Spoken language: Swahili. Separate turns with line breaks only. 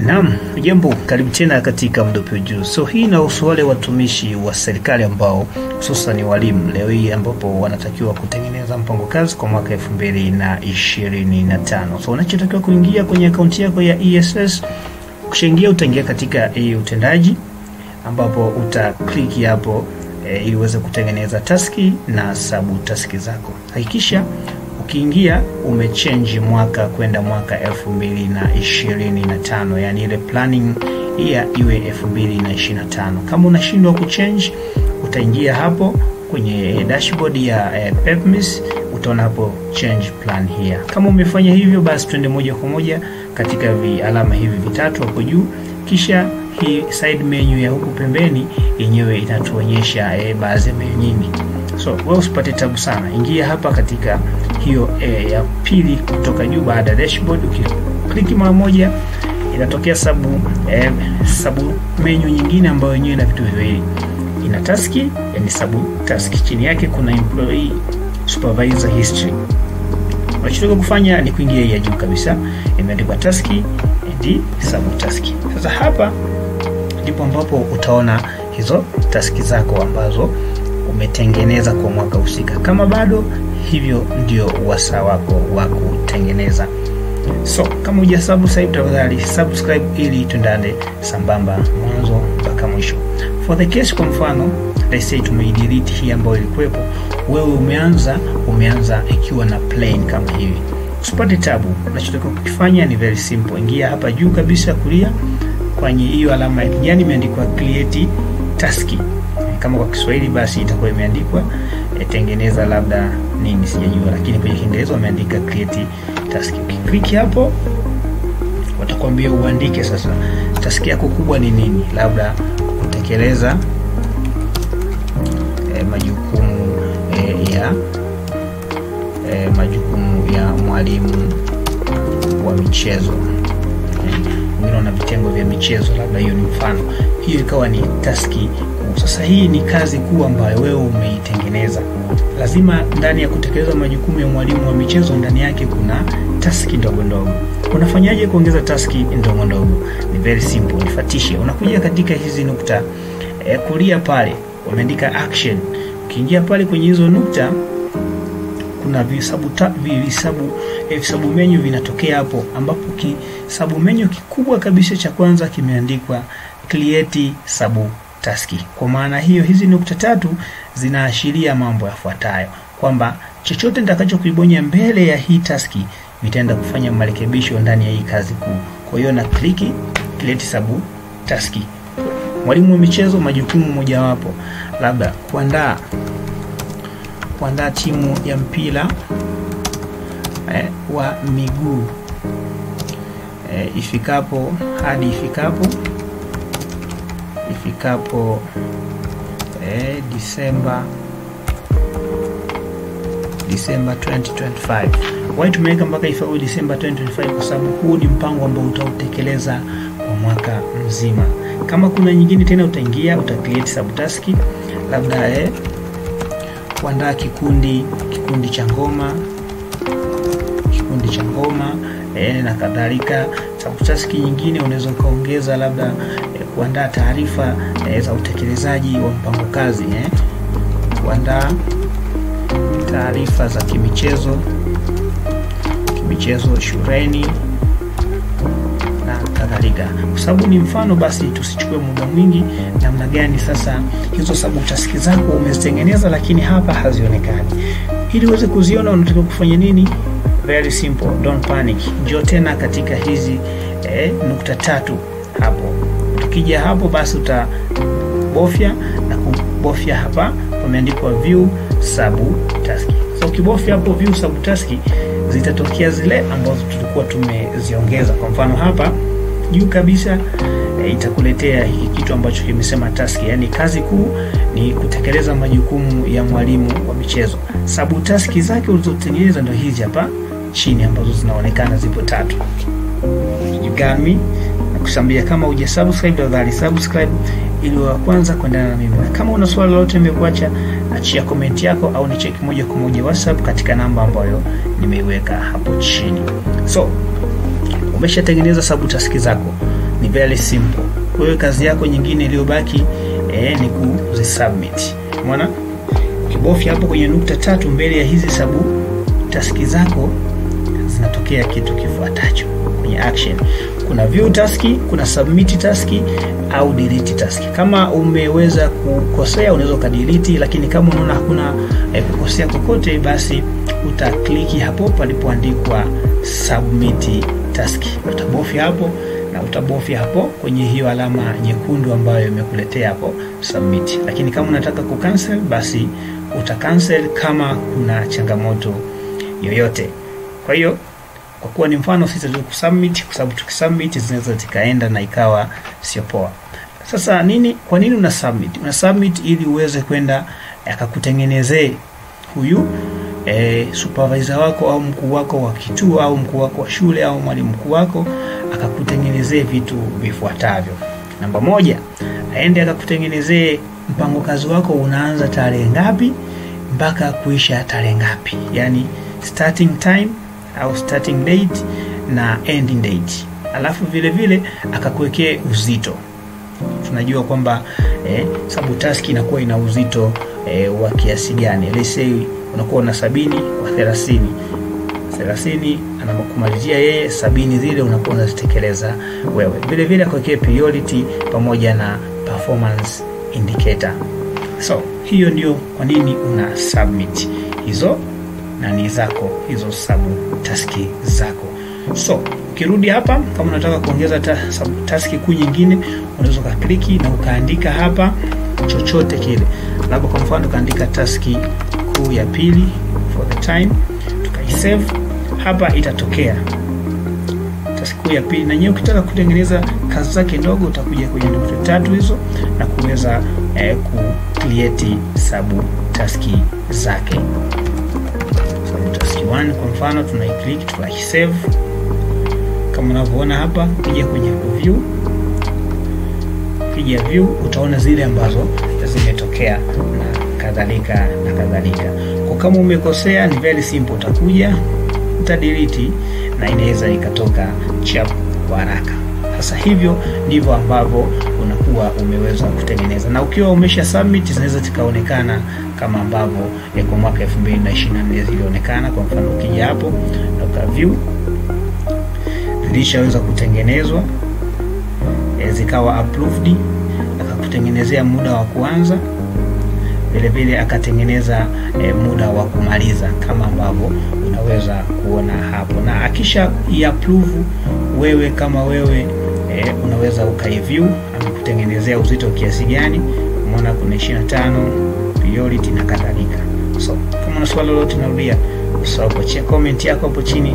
Naam, jambo, karibu tena katika Mdope Juu. So hii inahusu wale watumishi wa serikali ambao hususan ni walimu leo hii ambapo wanatakiwa kutengeneza mpango kazi kwa mwaka 2025. So unachotakiwa kuingia kwenye akaunti yako ya ESS, kushaingia utaingia katika utendaji ambapo utaklik hapo ili uweze kutengeneza taski na sabu taski zako. Hakikisha ukiingia umechange mwaka kwenda mwaka 2025, yani ile planning year iwe 2025. Kama unashindwa kuchange, utaingia hapo kwenye dashboard ya PEPMIS, utaona hapo change plan here. Kama umefanya hivyo, basi twende moja kwa moja katika alama hivi vitatu hapo juu, kisha hii side menu ya huku pembeni yenyewe inatuonyesha baadhi ya menu nyingi. So wewe usipate tabu sana, ingia hapa katika hiyo ya pili kutoka juu baada ya dashboard. Ukiklik mara moja inatokea sabu menu nyingine ambayo yenyewe ina vitu hivi. Ina task, yani sabu task. Chini yake kuna employee supervisor history. Unachotaka kufanya ni kuingia ya juu kabisa, imeandikwa task and sabu task. Sasa hapa ndipo ambapo utaona hizo taski zako ambazo umetengeneza kwa mwaka husika. Kama bado, hivyo ndio wasaa wako wa kutengeneza. So kama hujasubscribe, tafadhali subscribe ili tuendane sambamba mwanzo mpaka mwisho. For the case, kwa mfano let's say tumeidelete hii ambayo ilikuwepo, wewe umeanza ikiwa na plain kama hivi. Usipate tabu, unachotakiwa kufanya ni very simple. Ingia hapa juu kabisa kulia kwenye hiyo alama ya kijani imeandikwa create task. Kama kwa Kiswahili basi itakuwa imeandikwa tengeneza labda nini sijajua, lakini kwenye Kiingereza wameandika create task. Ukiklik hapo watakwambia uandike sasa task yako kubwa ni nini, labda kutekeleza majukumu ya mwalimu wa michezo. Na vitengo vya michezo, labda hiyo ni mfano. Hiyo ikawa ni taski. Sasa hii ni kazi kuu ambayo wewe umeitengeneza. Lazima ndani ya kutekeleza majukumu ya mwalimu wa michezo, ndani yake kuna taski ndogo ndogo. Unafanyaje kuongeza taski ndogo ndogo? Ni very simple, nifuatishe. Unakuja katika hizi nukta kulia pale wameandika action. Ukiingia pale kwenye hizo nukta kuna visabu menu vinatokea hapo, ambapo sabu menu kikubwa kabisa cha kwanza kimeandikwa create sabu taski. Kwa maana hiyo hizi nukta tatu zinaashiria mambo yafuatayo, kwamba chochote nitakachokuibonya mbele ya hii taski vitaenda kufanya marekebisho ndani ya hii kazi kuu. Kwa hiyo na click create sabu taski. Mwalimu wa michezo, majukumu mojawapo labda kuandaa timu ya mpira wa miguu ifikapo December 2025. Why tumeweka mpaka ifikapo December 2025? Kwa sababu huu ni mpango ambao utautekeleza kwa mwaka mzima. Kama kuna nyingine tena utaingia create subtask, labda kuandaa kikundi cha ngoma na kadhalika. Subtask nyingine unaweza kaongeza labda kuandaa taarifa za utekelezaji wa mpango kazi, kuandaa taarifa za kimichezo shuleni na kadhalika. Kwa sababu ni mfano, basi tusichukue muda mwingi. Namna gani sasa hizo subtask zako umezitengeneza lakini hapa hazionekani? Ili uweze kuziona unatakiwa kufanya nini? Very simple, don't panic. Njoo tena katika hizi nukta tatu hapo. Tukija hapo basi utabofya na kubofya hapa pameandikwa view subtask. So ukibofya hapo view subtask zitatokea zile ambazo tulikuwa tumeziongeza. Kwa mfano hapa juu kabisa itakuletea hiki kitu ambacho kimesema task, yani kazi kuu ni kutekeleza majukumu ya mwalimu wa michezo. Subtask zake ulizotengeneza ndio hizi hapa chini ambazo zinaonekana zipo tatu. You got me? Nakusambia kama hujasubscribe, tafadhali subscribe ili wa kwanza kuendana na mimi. Kama una swali lolote nimekuacha, achia comment yako au ni check moja kwa moja WhatsApp katika namba ambayo nimeiweka hapo chini. So umeshatengeneza subtask zako. ni very simple. Kwa hiyo kazi yako nyingine iliyobaki ni kuzisubmit. Umeona? Ukibofya hapo kwenye nukta 3 mbele ya hizi sub task zako, zinatokea kitu kifuatacho kwenye action. Kuna view task, kuna submit task au delete task. Kama umeweza kukosea unaweza kudelete, lakini kama unaona hakuna kukosea kokote, basi utakliki hapo palipoandikwa submit task. Utabofya hapo na utabofya hapo kwenye hiyo alama nyekundu ambayo imekuletea hapo submit. Lakini kama unataka kucancel, basi utacancel kama kuna changamoto yoyote. Kwa hiyo kwa kuwa ni mfano sisi tunataka kusubmit, kwa sababu tukisubmit zinaweza zikaenda na ikawa sio poa. Sasa kwa nini una submit? Una submit ili uweze kwenda akakutengenezee huyu supervisor wako au mkuu wako wa kituo au mkuu wako wa shule au mwalimu mkuu wako akakutengenezee vitu vifuatavyo. Namba 1, aende akakutengenezee mpango kazi wako unaanza tarehe ngapi mpaka kuisha tarehe ngapi, yani starting time au starting date na ending date. Alafu vile vile akakuwekea uzito. Tunajua kwamba sababu task inakuwa ina uzito wa kiasi gani. Let's say unakuwa na 70 kwa 30 anakumalizia yeye, 70 zile unakuwa unazitekeleza wewe. Vile vile akakuwekea priority pamoja na performance indicator. So hiyo ndio kwa nini una submit hizo nani zako, hizo sub task zako. So ukirudi hapa, kama unataka kuongeza task kuu nyingine, unaweza kukliki na ukaandika hapa chochote kile. Labda kwa mfano kaandika task kuu ya pili for the time, tukaisave. Hapa itatokea task kuu ya pili, na nyewe ukitaka kutengeneza kazi zake ndogo utakuja kwenye nukta 3 hizo na kuweza ku-create sub task zake. Task 1 kwa mfano tunaiclick, tukaisave. Kama unavyoona hapa, ukija kwenye view, utaona zile ambazo zimetokea na kadhalika na kadhalika. Kwa kama umekosea ni very simple, utakuja utadelete na inaweza ikatoka chap kwa haraka. Sasa hivyo ndivyo ambavyo unakuwa umeweza kutengeneza, na ukiwa umesha submit zinaweza zikaonekana kama ambavyo kwa mwaka 2024 zilionekana. Kwa mfano ukija hapo na ukaview, zilishaweza kutengenezwa, zikawa approved, akakutengenezea muda wa kuanza, vile vile akatengeneza muda wa kumaliza kama ambavyo unaweza kuona hapo. Na akisha i-approve, wewe kama wewe unaweza ukaiview amekutengenezea uzito kiasi gani. Umeona kuna 25 priority na kadhalika. So kama una swali lolote, narudia usahau kuachia comment yako hapo chini.